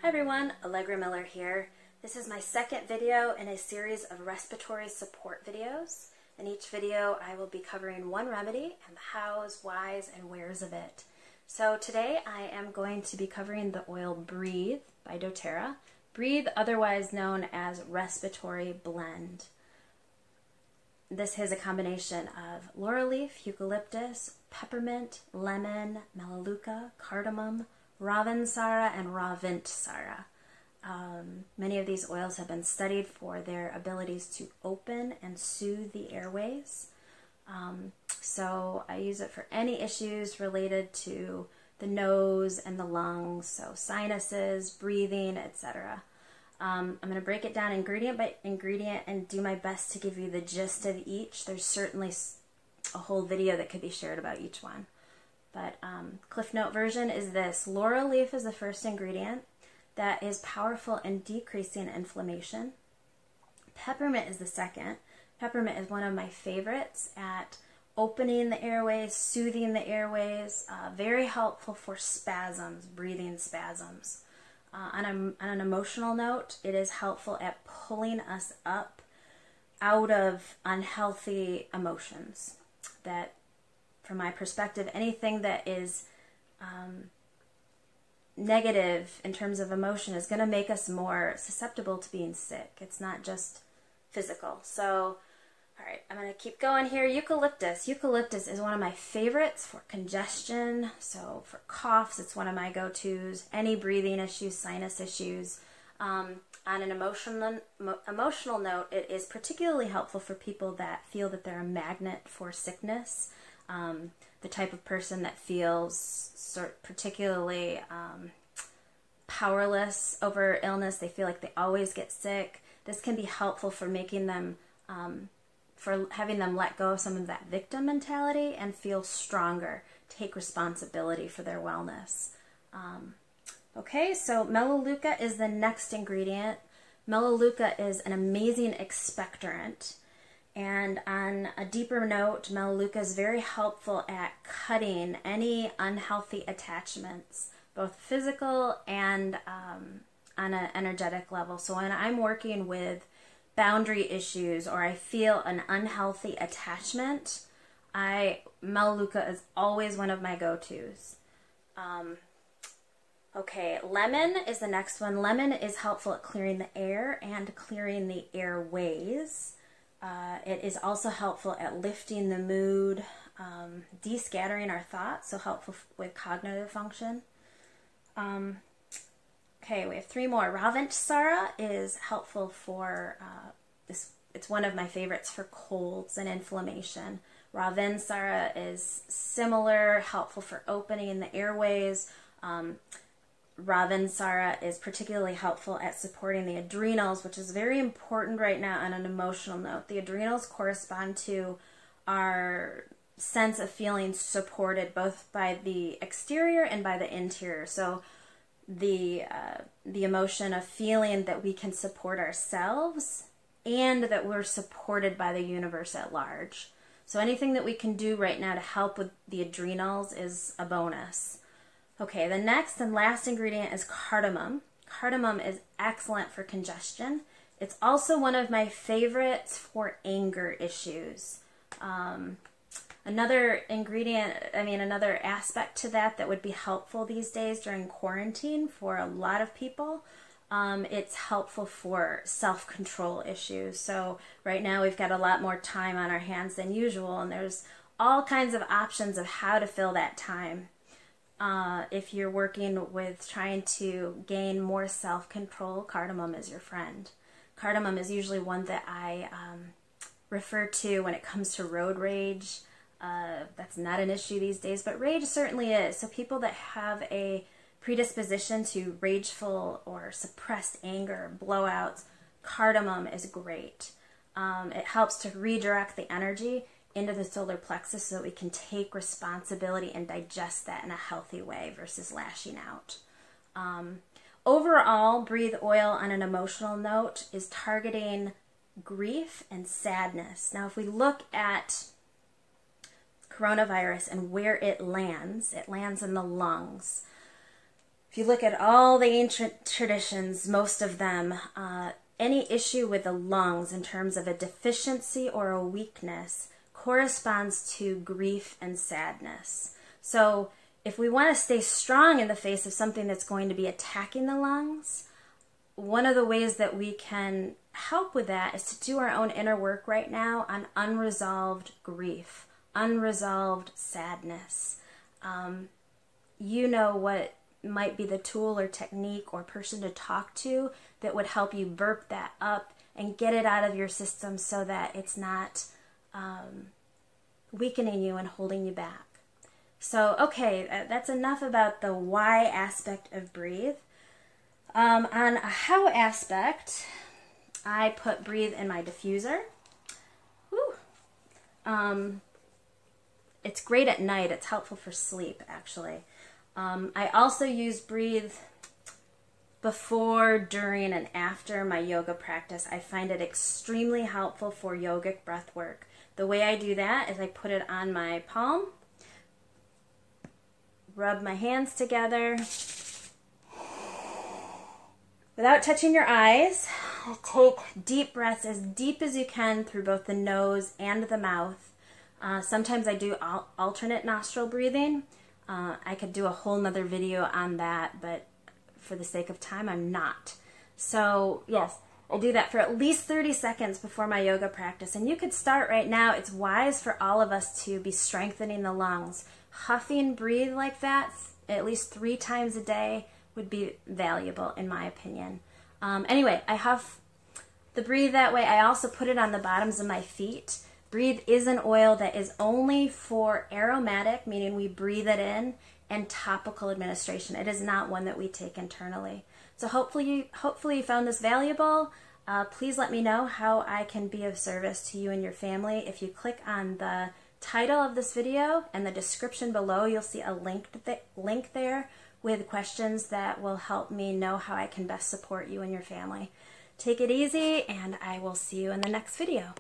Hi everyone, Allegra Miller here. This is my second video in a series of respiratory support videos. In each video I will be covering one remedy and the hows, whys, and wheres of it. So today I am going to be covering the oil Breathe by dōTERRA. Breathe, otherwise known as Respiratory Blend. This is a combination of laurel leaf, eucalyptus, peppermint, lemon, melaleuca, cardamom, Ravensara, and Ravensara. Many of these oils have been studied for their abilities to open and soothe the airways. So I use it for any issues related to the nose and the lungs, so sinuses, breathing, etc. I'm going to break it down ingredient by ingredient and do my best to give you the gist of each. There's certainly a whole video that could be shared about each one. But Cliff Note version is this. Laurel leaf is the first ingredient that is powerful in decreasing inflammation. Peppermint is the second. Peppermint is one of my favorites at opening the airways, soothing the airways, very helpful for spasms, breathing spasms. On an emotional note, it is helpful at pulling us up out of unhealthy emotions. That, from my perspective, anything that is negative in terms of emotion is going to make us more susceptible to being sick. It's not just physical. So, all right, I'm going to keep going here. Eucalyptus. Eucalyptus is one of my favorites for congestion. So for coughs, it's one of my go-tos. Any breathing issues, sinus issues. On an emotional note, it is particularly helpful for people that feel that they're a magnet for sickness. The type of person that feels particularly powerless over illness. They feel like they always get sick. This can be helpful for making them, for having them let go of some of that victim mentality and feel stronger, take responsibility for their wellness. Okay, so melaleuca is the next ingredient. Melaleuca is an amazing expectorant. And on a deeper note, melaleuca is very helpful at cutting any unhealthy attachments, both physical and on an energetic level. So when I'm working with boundary issues or I feel an unhealthy attachment, melaleuca is always one of my go-tos. Okay, lemon is the next one. Lemon is helpful at clearing the air and clearing the airways. It is also helpful at lifting the mood, descattering our thoughts, so helpful with cognitive function. Okay, we have three more. Ravensara is helpful for it's one of my favorites for colds and inflammation. Ravensara is similar, helpful for opening the airways. Ravensara is particularly helpful at supporting the adrenals, which is very important right now on an emotional note. The adrenals correspond to our sense of feeling supported both by the exterior and by the interior. So the emotion of feeling that we can support ourselves and that we're supported by the universe at large. So anything that we can do right now to help with the adrenals is a bonus. Okay, the next and last ingredient is cardamom. Cardamom is excellent for congestion. It's also one of my favorites for anger issues. Another ingredient, another aspect to that would be helpful these days during quarantine for a lot of people, it's helpful for self-control issues. So right now we've got a lot more time on our hands than usual, and there's all kinds of options of how to fill that time. If you're working with trying to gain more self-control, cardamom is your friend. Cardamom is usually one that I refer to when it comes to road rage. That's not an issue these days, but rage certainly is. So people that have a predisposition to rageful or suppressed anger, blowouts, cardamom is great. It helps to redirect the energy into the solar plexus so that we can take responsibility and digest that in a healthy way versus lashing out. Overall, Breathe oil on an emotional note is targeting grief and sadness. Now, if we look at coronavirus and where it lands in the lungs. If if you look at all the ancient traditions, most of them, any issue with the lungs in terms of a deficiency or a weakness corresponds to grief and sadness. So if we want to stay strong in the face of something that's going to be attacking the lungs, one of the ways that we can help with that is to do our own inner work right now on unresolved grief, unresolved sadness. You know what might be the tool or technique or person to talk to that would help you burp that up and get it out of your system so that it's not weakening you and holding you back. So, okay, that's enough about the why aspect of breathe. On a how aspect, I put breathe in my diffuser. Woo. It's great at night. It's helpful for sleep, actually. I also use breathe before, during, and after my yoga practice. I find it extremely helpful for yogic breath work. The way I do that is I put it on my palm, rub my hands together. Without touching your eyes, take deep breaths as deep as you can through both the nose and the mouth. Sometimes I do alternate nostril breathing. I could do a whole nother video on that, but for the sake of time, I'm not. So yes, I do that for at least 30 seconds before my yoga practice. And you could start right now. It's wise for all of us to be strengthening the lungs. Huffing breathe like that at least 3 times a day would be valuable, in my opinion. Anyway, I huff the breathe that way. I also put it on the bottoms of my feet. Breathe is an oil that is only for aromatic, meaning we breathe it in, and topical administration. It is not one that we take internally. So hopefully you found this valuable. Please let me know how I can be of service to you and your family. If you click on the title of this video and the description below, you'll see a link there with questions that will help me know how I can best support you and your family. Take it easy, and I will see you in the next video.